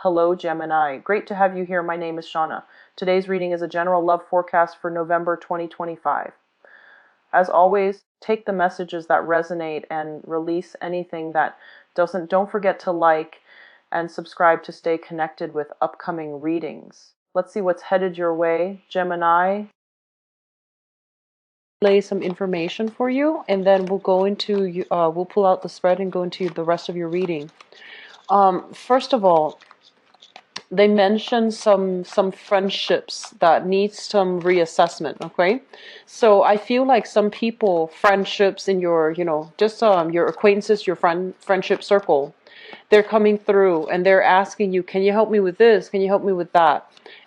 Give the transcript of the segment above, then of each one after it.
Hello, Gemini. Great to have you here. My name is Shauna. Today's reading is a general love forecast for November 2025. As always, take the messages that resonate and release anything that doesn't. Don't forget to like and subscribe to stay connected with upcoming readings. Let's see what's headed your way, Gemini. Lay some information for you, and then we'll go into we'll pull out the spread and go into the rest of your reading. First of all, they mentioned some friendships that need some reassessment. Okay, so I feel like some people, friendships in your just your acquaintances, your friendship circle, they're coming through and they're asking you, can you help me with this, can you help me with that?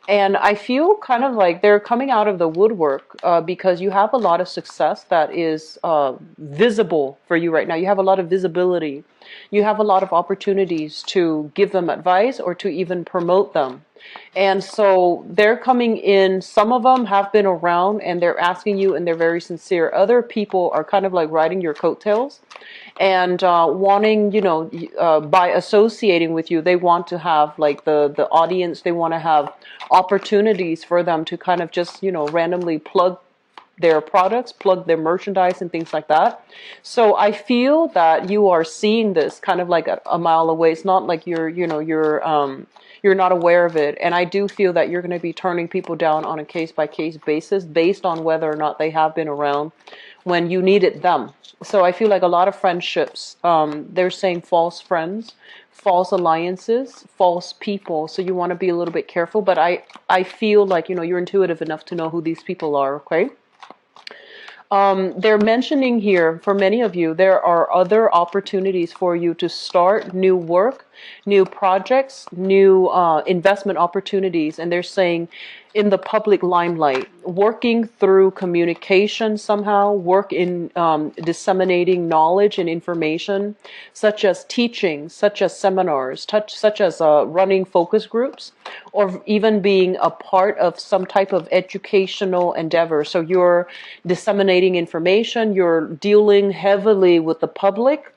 And I feel kind of like they're coming out of the woodwork because you have a lot of success that is visible for you right now. You have a lot of visibility. You have a lot of opportunities to give them advice or to even promote them. And so they're coming in. Some of them have been around and they're asking you and they're very sincere. Other people are kind of like riding your coattails and wanting, by associating with you, they want to have like the audience, they want to have opportunities for them to kind of just, randomly plug their products, plug their merchandise and things like that. So I feel that you are seeing this kind of like a mile away. It's not like you're not aware of it. And I do feel that you're going to be turning people down on a case-by-case basis based on whether or not they have been around when you needed them. So I feel like a lot of friendships, they're saying false friends, false alliances, false people. So you want to be a little bit careful. But I feel like, you're intuitive enough to know who these people are, okay? They're mentioning here, for many of you, there are other opportunities for you to start new work, new projects, new investment opportunities. And they're saying in the public limelight, working through communication somehow, work in disseminating knowledge and information, such as teaching, such as seminars, such as running focus groups, or even being a part of some type of educational endeavor. So you're disseminating information, you're dealing heavily with the public.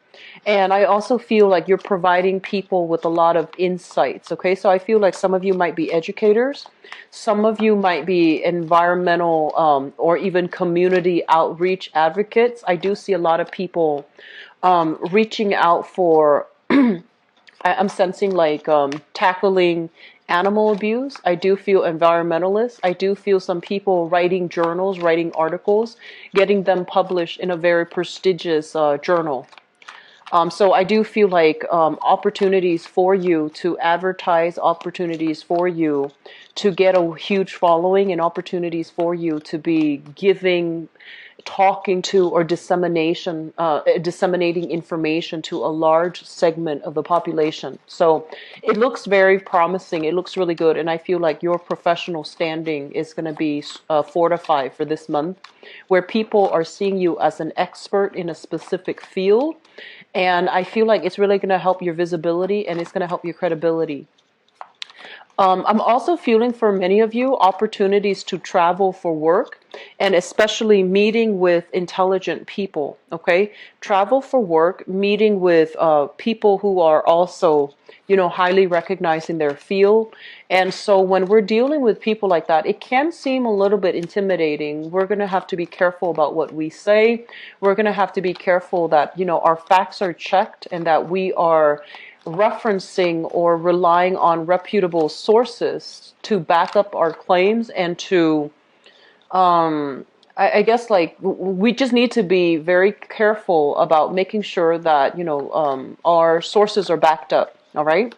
And I also feel like you're providing people with a lot of insights, okay? So I feel like some of you might be educators. Some of you might be environmental or even community outreach advocates. I do see a lot of people reaching out for, I'm sensing like tackling animal abuse. I do feel environmentalists. I do feel some people writing journals, writing articles, getting them published in a very prestigious journal. So I do feel like opportunities for you to advertise, opportunities for you to get a huge following, and opportunities for you to be giving, talking to, or disseminating information to a large segment of the population. So it looks very promising. It looks really good. And I feel like your professional standing is going to be fortified for this month, where people are seeing you as an expert in a specific field. And I feel like it's really going to help your visibility and it's going to help your credibility. I'm also feeling for many of you opportunities to travel for work, and especially meeting with intelligent people, okay? Travel for work, meeting with people who are also, highly recognized in their field. And so when we're dealing with people like that, it can seem a little bit intimidating. We're going to have to be careful about what we say. We're going to have to be careful that, our facts are checked and that we are referencing or relying on reputable sources to back up our claims and to, I guess, like, we just need to be very careful about making sure that, our sources are backed up, all right?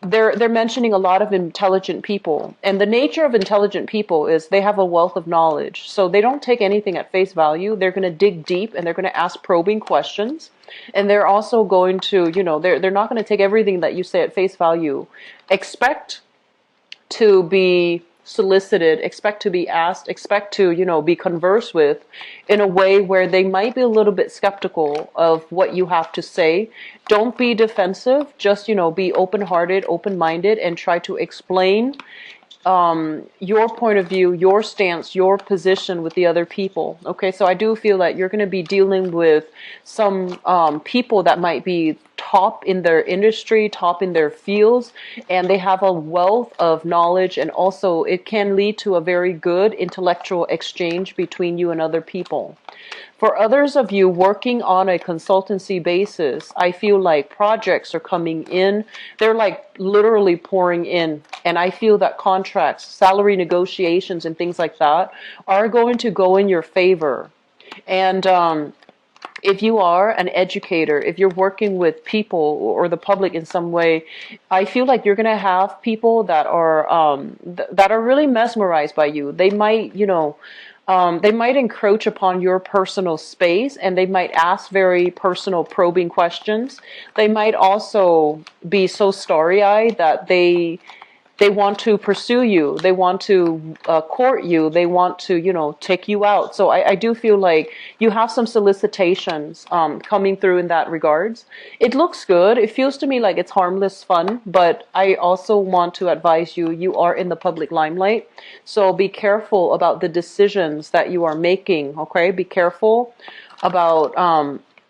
They're mentioning a lot of intelligent people, and the nature of intelligent people is they have a wealth of knowledge. So they don't take anything at face value. They're going to dig deep and they're going to ask probing questions. And they're also going to, they're not going to take everything that you say at face value. Expect to be solicited, expect to be asked, expect to, be conversed with in a way where they might be a little bit skeptical of what you have to say. Don't be defensive, just, be open-hearted, open-minded, and try to explain your point of view, your stance, your position with the other people. Okay, so I do feel that you're going to be dealing with some people that might be top in their industry, top in their fields, and they have a wealth of knowledge, and also it can lead to a very good intellectual exchange between you and other people. For others of you working on a consultancy basis, I feel like projects are coming in. They're like literally pouring in. And I feel that contracts, salary negotiations, and things like that are going to go in your favor. And if you are an educator, if you're working with people or the public in some way, I feel like you're going to have people that are that are really mesmerized by you. They might, they might encroach upon your personal space, and they might ask very personal, probing questions. They might also be so starry-eyed that they want to pursue you. They want to court you. They want to, take you out. So I do feel like you have some solicitations coming through in that regards. It looks good. It feels to me like it's harmless fun, but I also want to advise you, you are in the public limelight. So be careful about the decisions that you are making, okay? Be careful about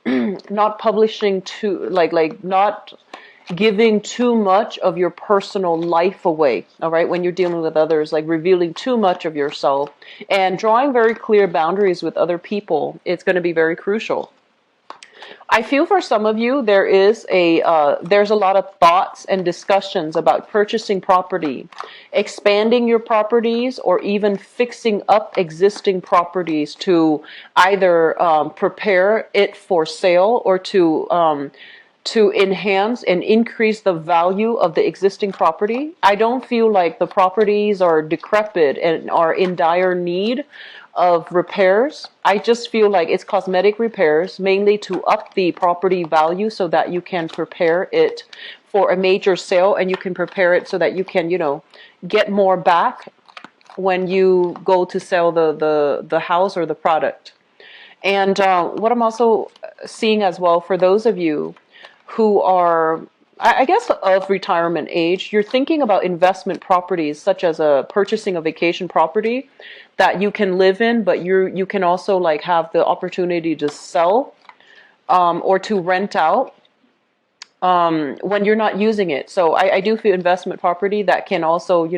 not publishing too, not giving too much of your personal life away, all right, when you're dealing with others, like revealing too much of yourself and drawing very clear boundaries with other people. It's going to be very crucial. I feel for some of you, there's a lot of thoughts and discussions about purchasing property, expanding your properties, or even fixing up existing properties to either prepare it for sale or to enhance and increase the value of the existing property. I don't feel like the properties are decrepit and are in dire need of repairs. I just feel like it's cosmetic repairs, mainly to up the property value so that you can prepare it for a major sale, and you can prepare it so that you can, get more back when you go to sell the house or the product. And what I'm also seeing as well, for those of you who are, I guess, of retirement age, you're thinking about investment properties, such as purchasing a vacation property that you can live in, but you can also like have the opportunity to sell or to rent out when you're not using it. So I do feel investment property that can also,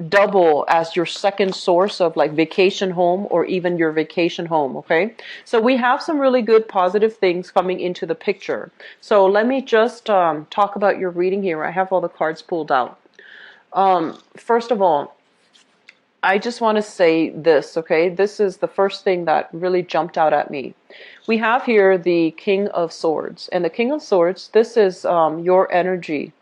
double as your second source of like vacation home or even your vacation home. Okay, so we have some really good positive things coming into the picture. So let me just talk about your reading here. I have all the cards pulled out. First of all, I just want to say this, okay? This is the first thing that really jumped out at me. We have here the King of Swords, and the King of Swords, this is your energy.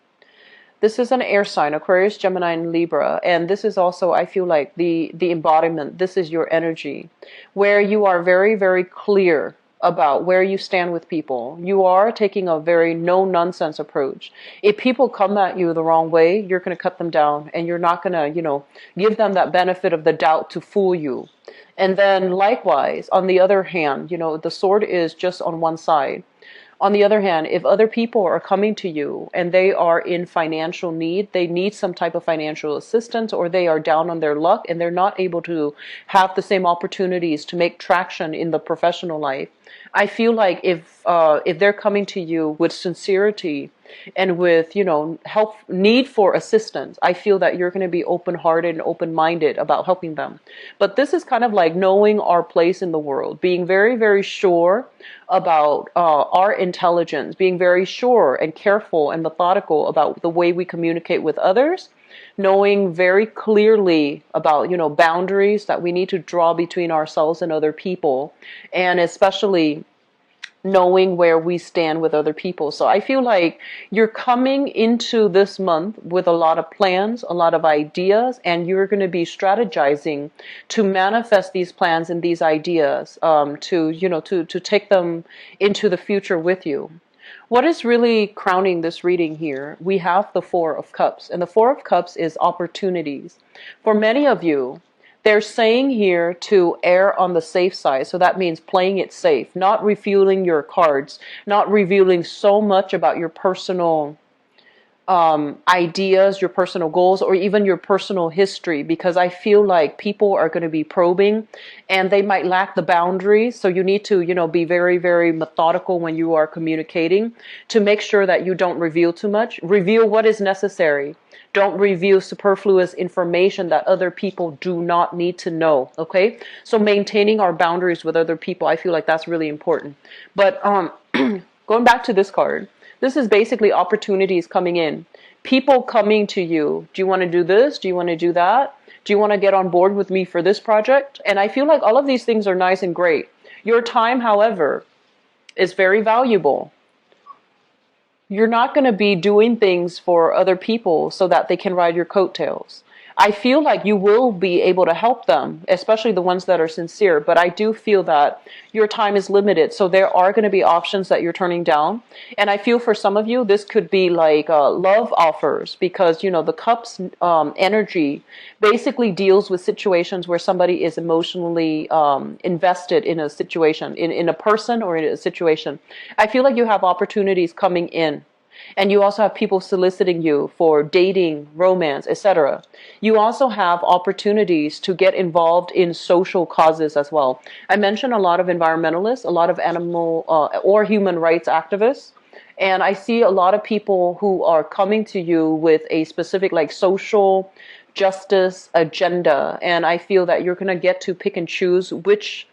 This is an air sign, Aquarius, Gemini, and Libra. And this is also, I feel like, the embodiment. This is your energy, where you are very, very clear about where you stand with people. You are taking a very no-nonsense approach. If people come at you the wrong way, you're going to cut them down, and you're not going to, give them that benefit of the doubt to fool you. And then likewise, on the other hand, the sword is just on one side. On the other hand, if other people are coming to you and they are in financial need, they need some type of financial assistance, or they are down on their luck and they're not able to have the same opportunities to make traction in the professional life, I feel like if they're coming to you with sincerity and with, help, need for assistance, I feel that you're going to be open-hearted and open-minded about helping them. But this is kind of like knowing our place in the world, being very, very sure about our intelligence, being very sure and careful and methodical about the way we communicate with others, knowing very clearly about, boundaries that we need to draw between ourselves and other people, and especially knowing where we stand with other people. So I feel like you're coming into this month with a lot of plans, a lot of ideas, and you're going to be strategizing to manifest these plans and these ideas, to take them into the future with you. What is really crowning this reading here? We have the Four of Cups, and the Four of Cups is opportunities. For many of you, they're saying here to err on the safe side. So that means playing it safe, not revealing your cards, not revealing so much about your personal ideas, your personal goals, or even your personal history, because I feel like people are going to be probing and they might lack the boundaries. So you need to, be very, very methodical when you are communicating to make sure that you don't reveal too much. Reveal what is necessary. Don't reveal superfluous information that other people do not need to know. Okay. So maintaining our boundaries with other people, I feel like that's really important. But, going back to this card, this is basically opportunities coming in. People coming to you. Do you want to do this? Do you want to do that? Do you want to get on board with me for this project? And I feel like all of these things are nice and great. Your time, however, is very valuable. You're not going to be doing things for other people so that they can ride your coattails. I feel like you will be able to help them, especially the ones that are sincere, but I do feel that your time is limited. So there are going to be options that you're turning down. And I feel for some of you, this could be like love offers, because, the cups energy basically deals with situations where somebody is emotionally invested in a situation, in a person or in a situation. I feel like you have opportunities coming in. And you also have people soliciting you for dating, romance, etc. You also have opportunities to get involved in social causes as well. I mentioned a lot of environmentalists, a lot of animal or human rights activists. And I see a lot of people who are coming to you with a specific like social justice agenda. And I feel that you're going to get to pick and choose which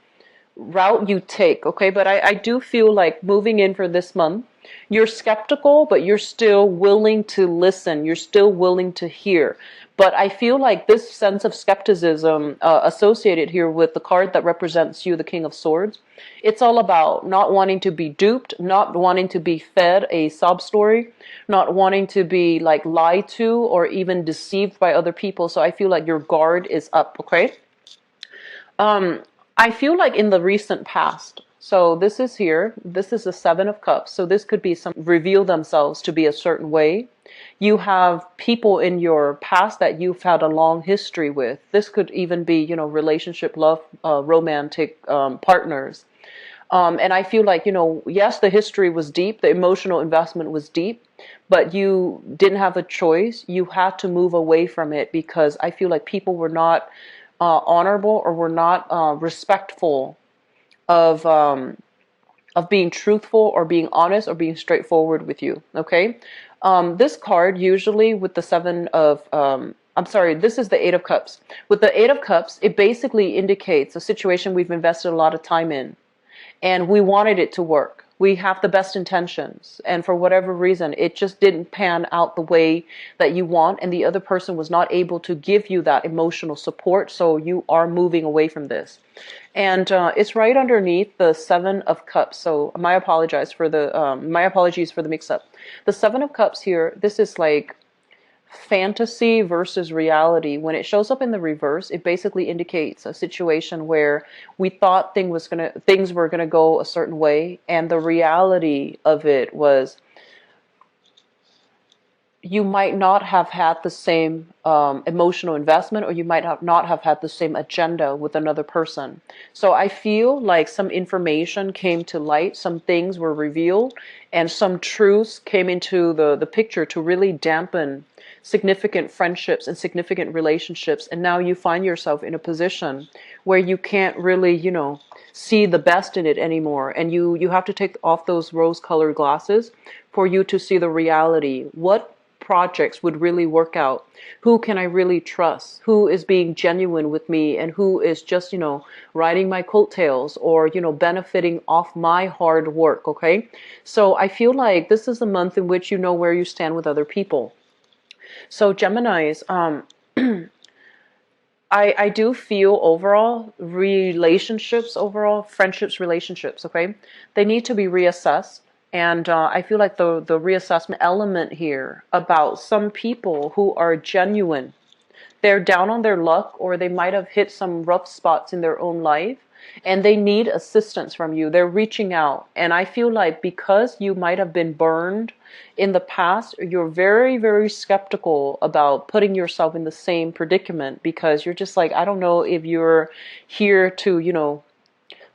route you take. Okay. But I do feel like moving in for this month, you're skeptical, but you're still willing to listen. You're still willing to hear. But I feel like this sense of skepticism associated here with the card that represents you, the King of Swords, it's all about not wanting to be duped, not wanting to be fed a sob story, not wanting to be like lied to or even deceived by other people. So I feel like your guard is up, okay? I feel like in the recent past, so this is here, this is the Seven of Cups. So this could be some reveal themselves to be a certain way. You have people in your past that you've had a long history with. This could even be, relationship, love, romantic partners. And I feel like, yes, the history was deep, the emotional investment was deep, but you didn't have a choice. You had to move away from it because I feel like people were not honorable or were not respectful of being truthful or being honest or being straightforward with you. Okay. This card usually with the this is the Eight of Cups. With the Eight of Cups, it basically indicates a situation we've invested a lot of time in and we wanted it to work. We have the best intentions, and for whatever reason, it just didn't pan out the way that you want, and the other person was not able to give you that emotional support, so you are moving away from this. And it's right underneath the Seven of Cups, so my apologies for the mix-up. The Seven of Cups here, this is like fantasy versus reality. When it shows up in the reverse, it basically indicates a situation where we thought things were gonna go a certain way, and the reality of it was you might not have had the same emotional investment, or you might not have had the same agenda with another person. So I feel like some information came to light, some things were revealed, and some truths came into the picture to really dampen significant friendships and significant relationships. And now you find yourself in a position where you can't really, see the best in it anymore. And you have to take off those rose-colored glasses for you to see the reality. What projects would really work out? Who can I really trust? Who is being genuine with me, and who is just, riding my coattails or, benefiting off my hard work, okay? So I feel like this is a month in which you know where you stand with other people. So Geminis, I do feel overall, friendships, relationships, okay? They need to be reassessed. And I feel like the reassessment element here about some people who are genuine, they're down on their luck, or they might have hit some rough spots in their own life, and they need assistance from you. They're reaching out. And I feel like because you might have been burned in the past, you're very, very skeptical about putting yourself in the same predicament, because you're just like, I don't know if you're here to,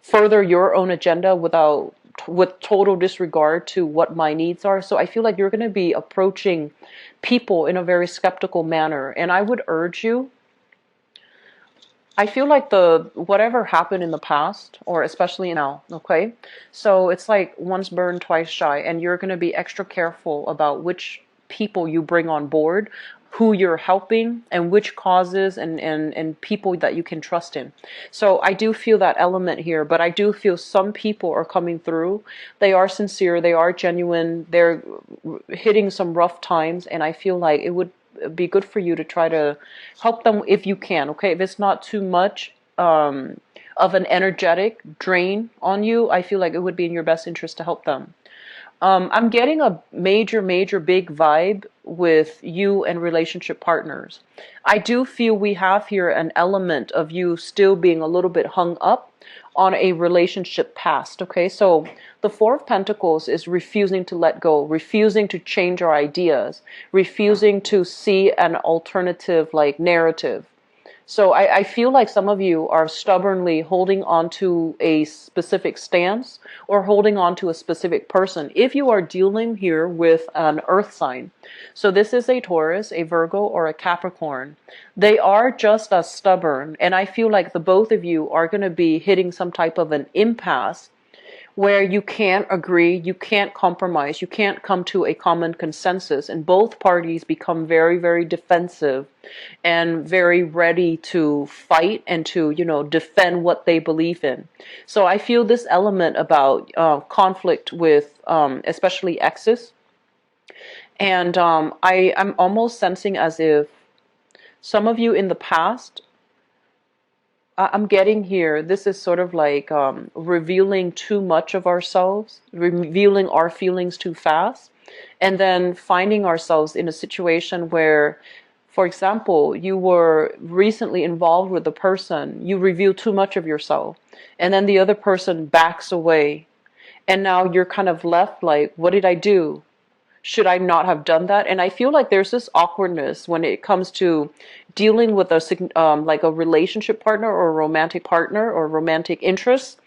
further your own agenda without with total disregard to what my needs are. So I feel like you're going to be approaching people in a very skeptical manner. And I would urge you, I feel like the whatever happened in the past, or especially now, okay? So it's like once burned, twice shy, and you're going to be extra careful about which people you bring on board, who you're helping, and which causes and people that you can trust in. So I do feel that element here, but I do feel some people are coming through. They are sincere, they are genuine, they're hitting some rough times, and I feel like it would be good for you to try to help them if you can, okay? If it's not too much of an energetic drain on you, I feel like it would be in your best interest to help them. I'm getting a major big vibe with you and relationship partners. I do feel we have here an element of you still being a little bit hung up on a relationship past, okay? So the Four of Pentacles is refusing to let go, refusing to change our ideas, refusing to see an alternative like narrative. So I feel like some of you are stubbornly holding on to a specific stance or holding on to a specific person. If you are dealing here with an earth sign, so this is a Taurus, a Virgo, or a Capricorn, they are just as stubborn. And I feel like the both of you are going to be hitting some type of an impasse where you can't agree, you can't compromise, you can't come to a common consensus, and both parties become very defensive and very ready to fight and to, defend what they believe in. So I feel this element about conflict with especially exes, and I'm almost sensing as if some of you in the past, I'm getting here, this is sort of like revealing too much of ourselves, revealing our feelings too fast, and then finding ourselves in a situation where, for example, you were recently involved with a person, you reveal too much of yourself, and then the other person backs away, and now you're kind of left like, what did I do? Should I not have done that? And I feel like there's this awkwardness when it comes to dealing with like a relationship partner or a romantic partner or romantic interest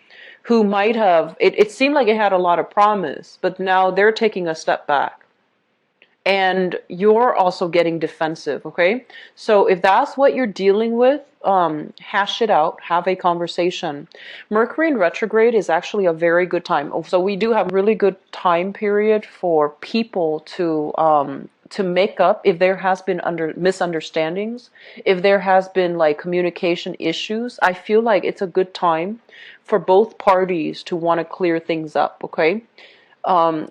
who might have, it seemed like it had a lot of promise, but now they're taking a step back. And you're also getting defensive, okay? So if that's what you're dealing with, hash it out, have a conversation. Mercury in retrograde is actually a very good time. So we do have a really good time period for people to make up if there has been misunderstandings, if there has been like communication issues. I feel like it's a good time for both parties to want to clear things up, okay?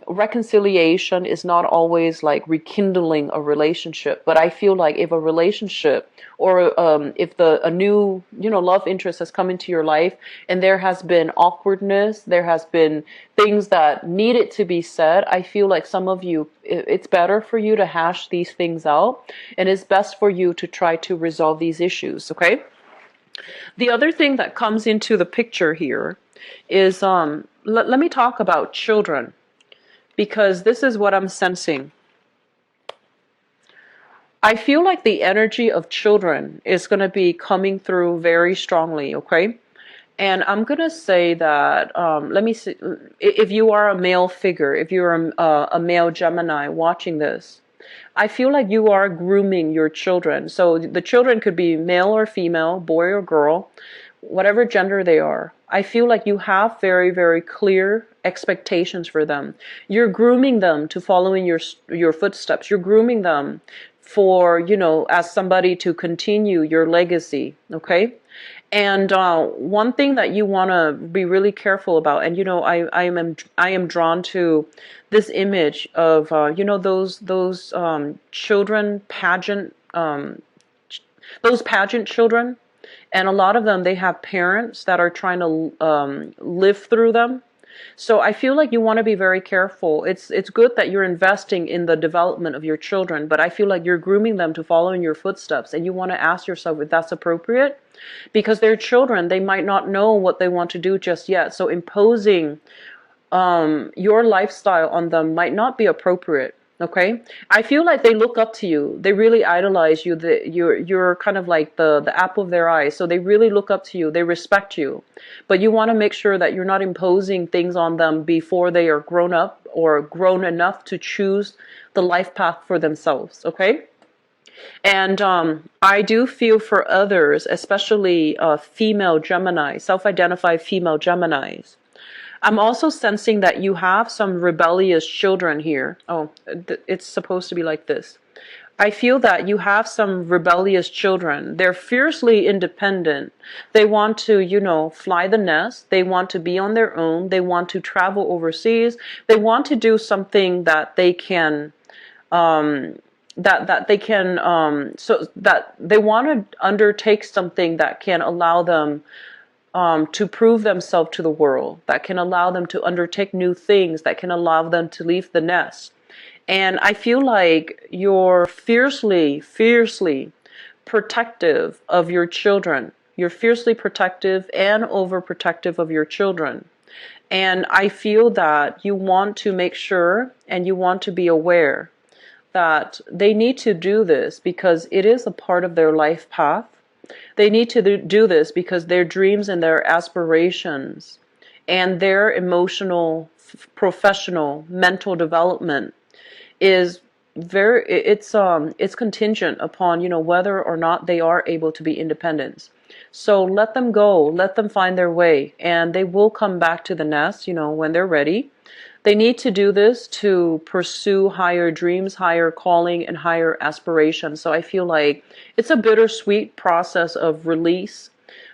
Reconciliation is not always like rekindling a relationship, but I feel like if a relationship or if a new love interest has come into your life and there has been awkwardness, there has been things that needed to be said, I feel like some of you, it's better for you to hash these things out, and it's best for you to try to resolve these issues, okay? The other thing that comes into the picture here is let me talk about children, because this is what I'm sensing. I feel like the energy of children is going to be coming through very strongly, okay? And I'm going to say that, let me see, if you are a male figure, if you're a male Gemini watching this, I feel like you are grooming your children. So the children could be male or female, boy or girl, whatever gender they are. I feel like you have very clear expectations for them. You're grooming them to follow in your footsteps. You're grooming them for, as somebody to continue your legacy, okay? And one thing that you want to be really careful about, and I am drawn to this image of those children pageant, those pageant children. And a lot of them, they have parents that are trying to live through them. So I feel like you want to be very careful. It's good that you're investing in the development of your children, but I feel like you're grooming them to follow in your footsteps. And you want to ask yourself if that's appropriate, because they're children. They might not know what they want to do just yet. So imposing your lifestyle on them might not be appropriate. Okay, I feel like they look up to you. They really idolize you. You're kind of like the apple of their eye. So they really look up to you. They respect you, but you want to make sure that you're not imposing things on them before they are grown up or grown enough to choose the life path for themselves. Okay, and I do feel for others, especially female Gemini, self-identified female Geminis. I'm also sensing that you have some rebellious children here. Oh, it's supposed to be like this. I feel that you have some rebellious children. They're fiercely independent. They want to, fly the nest. They want to be on their own. They want to travel overseas. They want to do something that they can, so that they want to undertake something that can allow them to prove themselves to the world, that can allow them to undertake new things, that can allow them to leave the nest. And I feel like you're fiercely, fiercely protective of your children. You're fiercely protective and overprotective of your children. And I feel that you want to make sure and you want to be aware that they need to do this because it is a part of their life path. They need to do this because their dreams and their aspirations and their emotional, professional, mental development is it's contingent upon, whether or not they are able to be independent. So let them go, let them find their way, and they will come back to the nest, when they're ready. They need to do this to pursue higher dreams, higher calling, and higher aspirations. So I feel like it's a bittersweet process of release,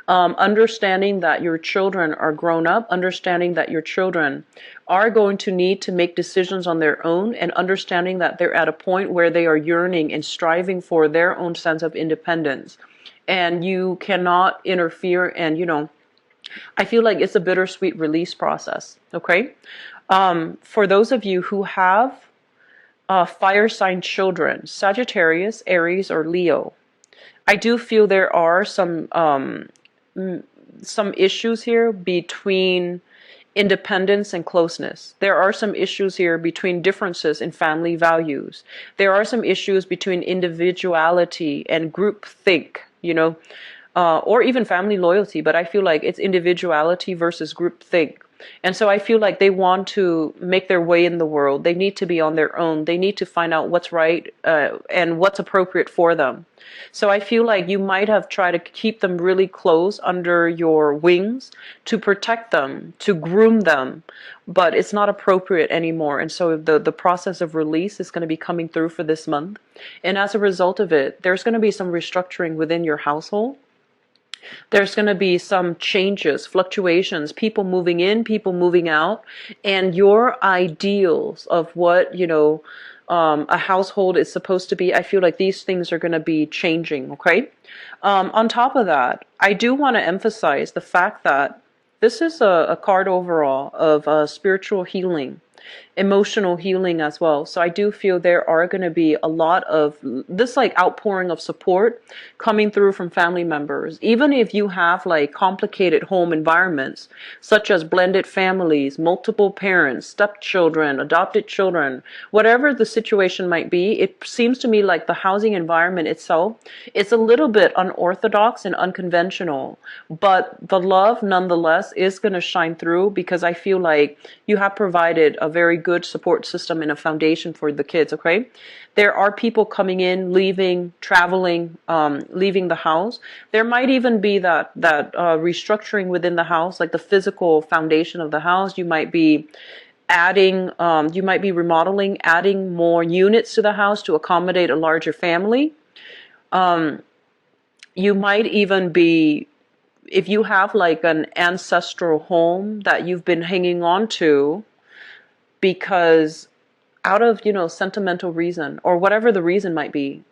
understanding that your children are grown up, understanding that your children are going to need to make decisions on their own, and understanding that they're at a point where they are yearning and striving for their own sense of independence. And you cannot interfere, and I feel like it's a bittersweet release process, okay? For those of you who have fire sign children, Sagittarius, Aries, or Leo, I do feel there are some issues here between independence and closeness. There are some issues here between differences in family values. There are some issues between individuality and group think, or even family loyalty, but I feel like it's individuality versus group think. And so I feel like they want to make their way in the world. They need to be on their own. They need to find out what's right and what's appropriate for them. So I feel like you might have tried to keep them really close under your wings to protect them, to groom them, but it's not appropriate anymore. And so the process of release is going to be coming through for this month. And as a result of it, there's going to be some restructuring within your household. There's going to be some changes, fluctuations, people moving in, people moving out, and your ideals of what, a household is supposed to be. I feel like these things are going to be changing, okay? On top of that, I do want to emphasize the fact that this is a card overall of spiritual healing, emotional healing as well. So I do feel there are going to be a lot of this like outpouring of support coming through from family members. Even if you have like complicated home environments, such as blended families, multiple parents, stepchildren, adopted children, whatever the situation might be, it seems to me like the housing environment itself is a little bit unorthodox and unconventional, but the love nonetheless is going to shine through because I feel like you have provided a very good support system and a foundation for the kids, okay? There are people coming in, leaving, traveling, leaving the house. There might even be that restructuring within the house, like the physical foundation of the house. You might be adding, you might be remodeling, adding more units to the house to accommodate a larger family. You might even be, if you have like an ancestral home that you've been hanging on to, because out of, sentimental reason or whatever the reason might be,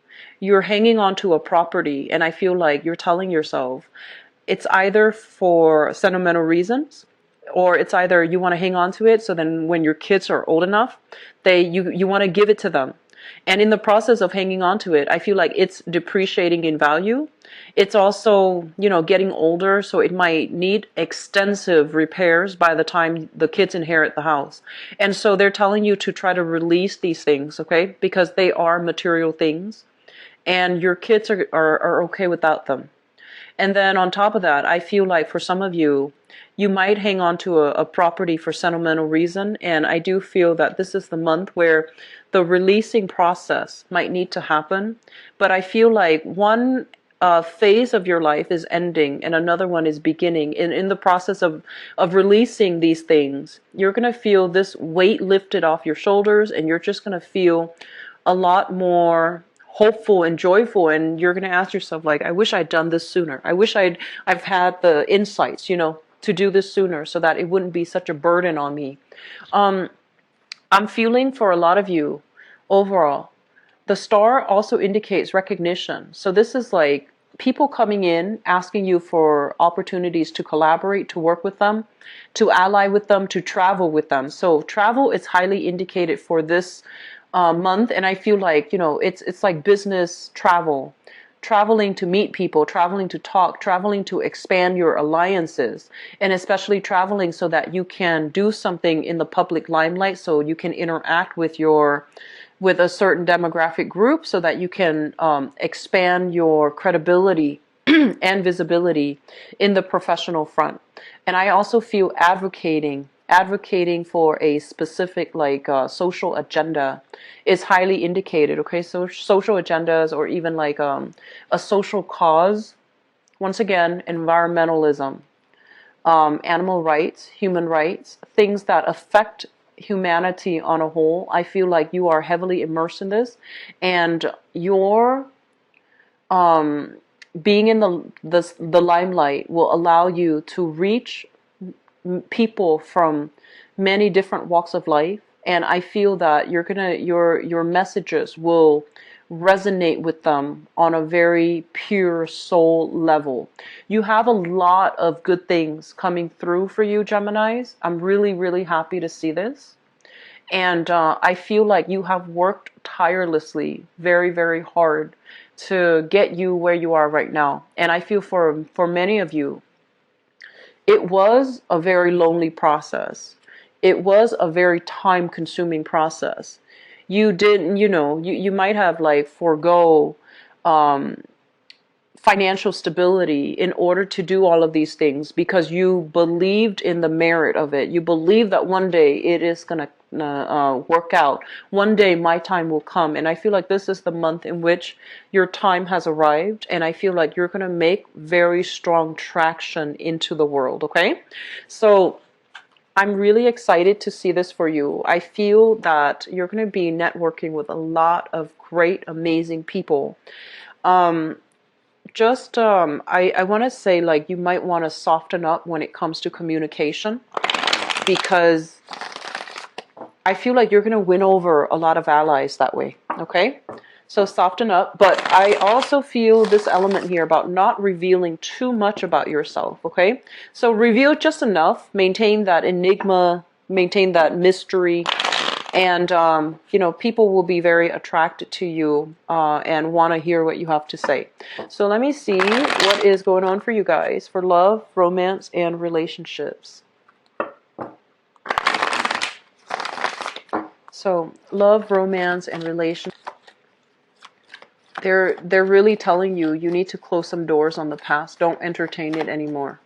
you're hanging on to a property, and I feel like you're telling yourself it's either for sentimental reasons or it's either you want to hang on to it so then when your kids are old enough, you want to give it to them. And in the process of hanging on to it, I feel like it's depreciating in value. It's also, getting older, so it might need extensive repairs by the time the kids inherit the house. And so they're telling you to try to release these things, okay? Because they are material things, and your kids are okay without them. And then on top of that, I feel like for some of you, you might hang on to a property for sentimental reason. And I do feel that this is the month where the releasing process might need to happen. But I feel like one phase of your life is ending and another one is beginning. In the process of releasing these things, you're going to feel this weight lifted off your shoulders, and you're just going to feel a lot more hopeful and joyful, and you're going to ask yourself, like, I wish I'd done this sooner. I wish I've had the insights, to do this sooner, so that it wouldn't be such a burden on me. I'm feeling for a lot of you overall, the star also indicates recognition. So this is like people coming in, asking you for opportunities to collaborate, to work with them, to ally with them, to travel with them. So travel is highly indicated for this month, and I feel like, it's like business travel, traveling to meet people, traveling to talk, traveling to expand your alliances, and especially traveling so that you can do something in the public limelight, so you can interact with a certain demographic group, so that you can expand your credibility and visibility in the professional front. And I also feel advocating for a specific social agenda is highly indicated. Okay, so social agendas, or even like a social cause. Once again, environmentalism, animal rights, human rights, things that affect humanity on a whole. I feel like you are heavily immersed in this, and your being in the limelight will allow you to reach people from many different walks of life. And I feel that your messages will resonate with them on a very pure soul level. You have a lot of good things coming through for you, Geminis. I'm really, really happy to see this. And I feel like you have worked tirelessly, very, very hard to get you where you are right now. And I feel for many of you, it was a very lonely process. It was a very time-consuming process. You didn't, you might have forego financial stability in order to do all of these things, because you believed in the merit of it. You believe that one day it is going to work out. One day my time will come. And I feel like this is the month in which your time has arrived. And I feel like you're going to make very strong traction into the world. Okay. So I'm really excited to see this for you. I feel that you're going to be networking with a lot of great, amazing people. I want to say, you might want to soften up when it comes to communication, because I feel like you're going to win over a lot of allies that way. Okay. So soften up. But I also feel this element here about not revealing too much about yourself. Okay. So reveal just enough, maintain that enigma, maintain that mystery. And, people will be very attracted to you and want to hear what you have to say. So let me see what is going on for you guys for love, romance, and relationships. So love, romance, and relationships. They're really telling you need to close some doors on the past. Don't entertain it anymore.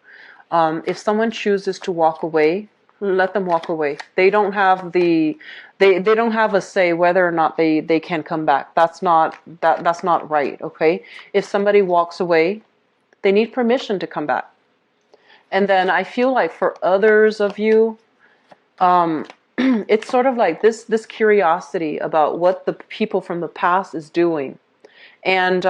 If someone chooses to walk away, let them walk away. They don't have they don't have a say whether or not they can come back. That's not right. Okay. If somebody walks away, they need permission to come back. And then I feel like for others of you, it's sort of like this curiosity about what the people from the past is doing. And,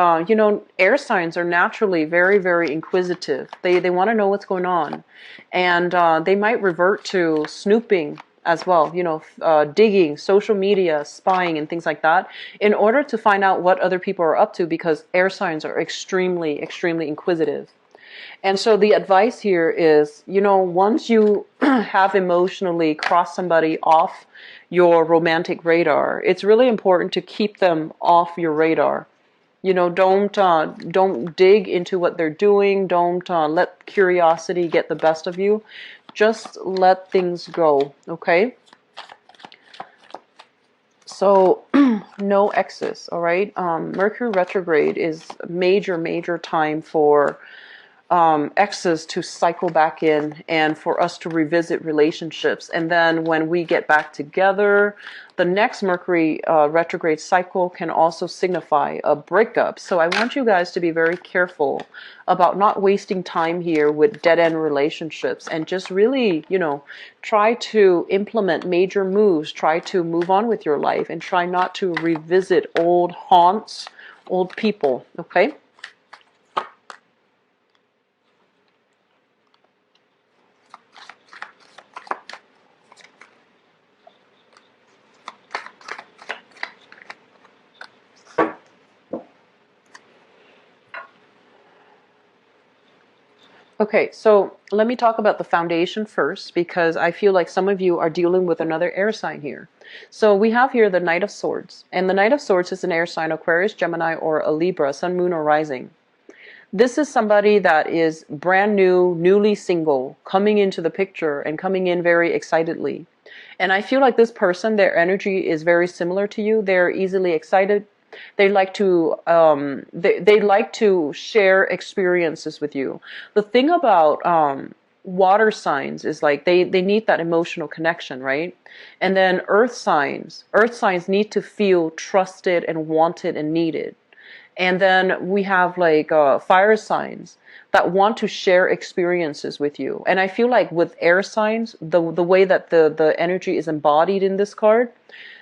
air signs are naturally very, very inquisitive. They want to know what's going on. And they might revert to snooping as well, digging, social media, spying, and things like that, in order to find out what other people are up to, because air signs are extremely, extremely inquisitive. And so the advice here is, once you have emotionally crossed somebody off your romantic radar, it's really important to keep them off your radar. You know, don't dig into what they're doing. Don't let curiosity get the best of you. Just let things go, okay? So, no exes, all right? Mercury retrograde is a major time for exes to cycle back in and for us to revisit relationships. And then when we get back together, the next Mercury retrograde cycle can also signify a breakup. So I want you guys to be very careful about not wasting time here with dead-end relationships, and just really, you know, try to implement major moves, try to move on with your life, and try not to revisit old haunts, old people, okay? Okay, so let me talk about the foundation first, because I feel like some of you are dealing with another air sign here. So we have here the Knight of Swords, and the Knight of Swords is an air sign, Aquarius, Gemini, or a Libra, Sun, Moon, or Rising. This is somebody that is brand new, newly single, coming into the picture and coming in very excitedly. And I feel like this person, their energy is very similar to you. They're easily excited. They like to they like to share experiences with you. The thing about water signs is like they need that emotional connection, right? And then earth signs need to feel trusted and wanted and needed. And then we have like fire signs that want to share experiences with you. And I feel like with air signs, the way that the energy is embodied in this card,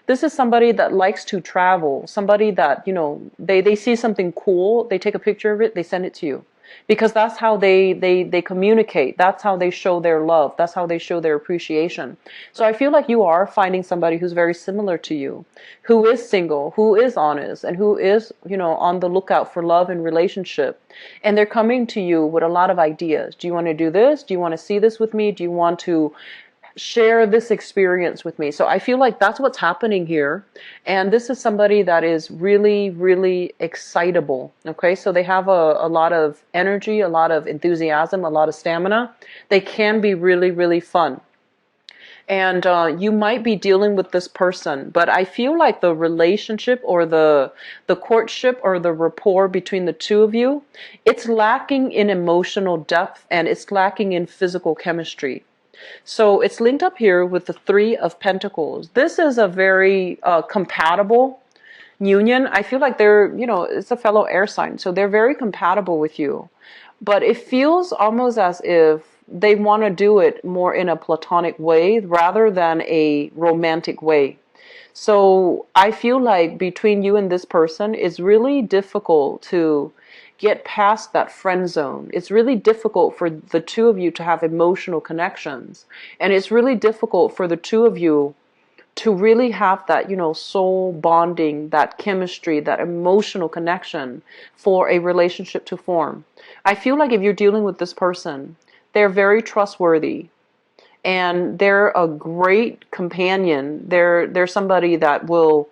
this is somebody that likes to travel, somebody that, you know, they see something cool, they take a picture of it, they send it to you. Because that's how they communicate. That's how they show their love. That's how they show their appreciation. So I feel like you are finding somebody who's very similar to you, who is single, who is honest, and who is, you know, on the lookout for love and relationship. And they're coming to you with a lot of ideas. Do you want to do this? Do you want to see this with me? Do you want to share this experience with me? So I feel like that's what's happening here. And this is somebody that is really excitable. Okay, so they have a lot of energy, a lot of enthusiasm, a lot of stamina. They can be really fun. And you might be dealing with this person, but I feel like the relationship or the courtship or the rapport between the two of you, it's lacking in emotional depth and it's lacking in physical chemistry. So it's linked up here with the Three of Pentacles. This is a very compatible union. I feel like they're, you know, it's a fellow air sign, so they're very compatible with you. But it feels almost as if they want to do it more in a platonic way rather than a romantic way. So I feel like between you and this person, it's really difficult to get past that friend zone. It's really difficult for the two of you to have emotional connections. And it's really difficult for the two of you to really have that, you know, soul bonding, that chemistry, that emotional connection for a relationship to form. I feel like if you're dealing with this person, they're very trustworthy and they're a great companion. They're somebody that will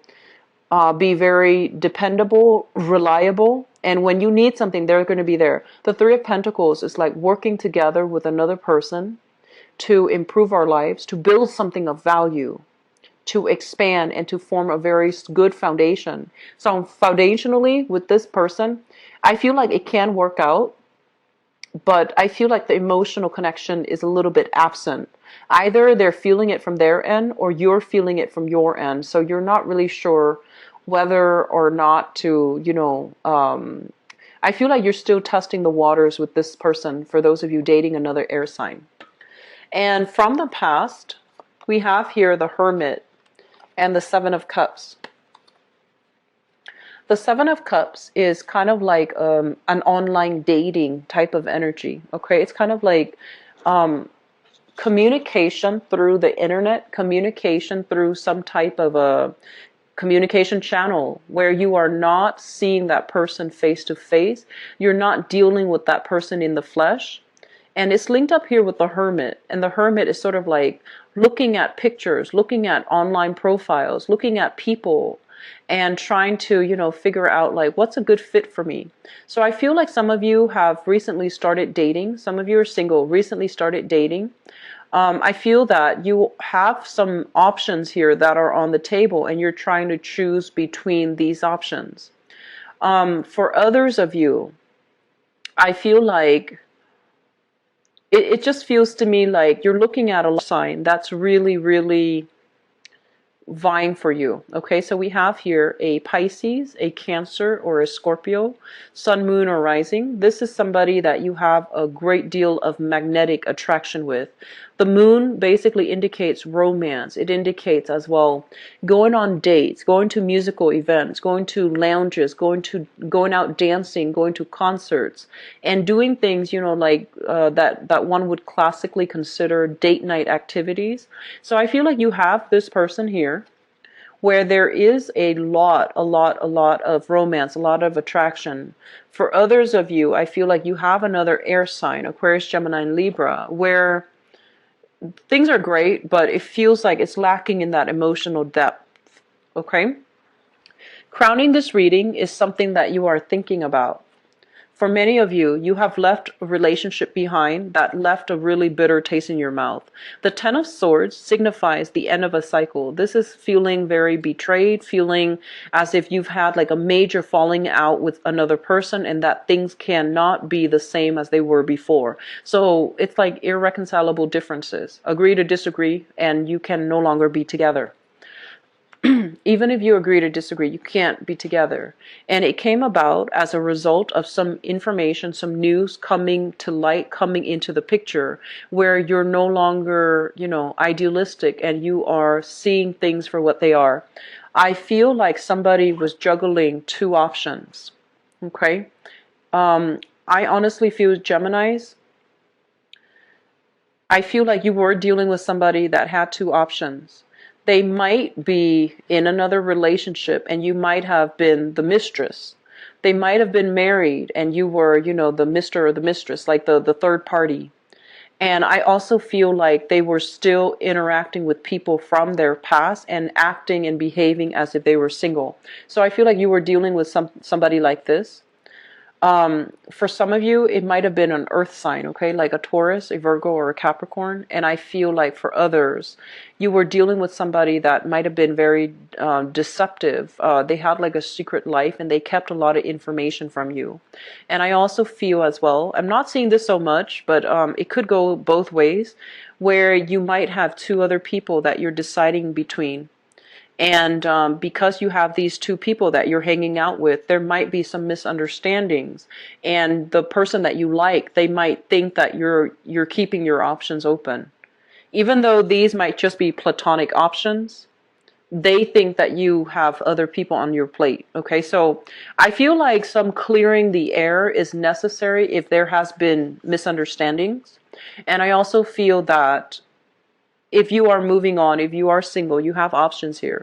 be very dependable, reliable, and when you need something, they're going to be there. The Three of Pentacles is like working together with another person to improve our lives, to build something of value, to expand, and to form a very good foundation. So foundationally, with this person, I feel like it can work out, but I feel like the emotional connection is a little bit absent. Either they're feeling it from their end or you're feeling it from your end. So you're not really sure whether or not to, you know, I feel like you're still testing the waters with this person, for those of you dating another air sign. And from the past, we have here the Hermit and the Seven of Cups. The Seven of Cups is kind of like an online dating type of energy. Okay, it's kind of like communication through the internet, communication through some type of a communication channel where you are not seeing that person face to face. You're not dealing with that person in the flesh. And it's linked up here with the Hermit. And the Hermit is sort of like looking at pictures, looking at online profiles, looking at people, and trying to, figure out like what's a good fit for me. So I feel like some of you have recently started dating. Some of you are single, recently started dating. I feel that you have some options here that are on the table and you're trying to choose between these options. For others of you, I feel like it just feels to me like you're looking at a sign that's really, really vying for you. Okay, so we have here a Pisces, a Cancer, or a Scorpio, Sun, Moon, or Rising. This is somebody that you have a great deal of magnetic attraction with. The Moon basically indicates romance. It indicates as well going on dates, going to musical events, going to lounges, going out dancing, going to concerts, and doing things, like that one would classically consider date night activities. So I feel like you have this person here where there is a lot of romance, a lot of attraction. For others of you, I feel like you have another air sign, Aquarius, Gemini, and Libra, where things are great, but it feels like it's lacking in that emotional depth. Okay? Crowning this reading is something that you are thinking about. For many of you, you have left a relationship behind that left a really bitter taste in your mouth. The Ten of Swords signifies the end of a cycle. This is feeling very betrayed, feeling as if you've had like a major falling out with another person and that things cannot be the same as they were before. So it's like irreconcilable differences. Agree to disagree, and you can no longer be together. Even if you agree to disagree, you can't be together. And it came about as a result of some information, some news coming to light, coming into the picture, where you're no longer, idealistic and you are seeing things for what they are. I feel like somebody was juggling two options. Okay? I honestly feel, Geminis, I feel like you were dealing with somebody that had two options. They might be in another relationship and you might have been the mistress. They might have been married and you were, the Mr. or the mistress, like the third party. And I also feel like they were still interacting with people from their past and acting and behaving as if they were single. So I feel like you were dealing with somebody like this. For some of you, it might have been an earth sign, okay, like a Taurus, a Virgo, or a Capricorn. And I feel like for others, you were dealing with somebody that might have been very deceptive. They had like a secret life and they kept a lot of information from you. And I also feel as well, I'm not seeing this so much, but it could go both ways, where you might have two other people that you're deciding between. And because you have these two people that you're hanging out with, there might be some misunderstandings. And the person that you like, they might think that you're keeping your options open. Even though these might just be platonic options, they think that you have other people on your plate. Okay, so I feel like some clearing the air is necessary if there has been misunderstandings. And I also feel that if you are moving on, if you are single, you have options here.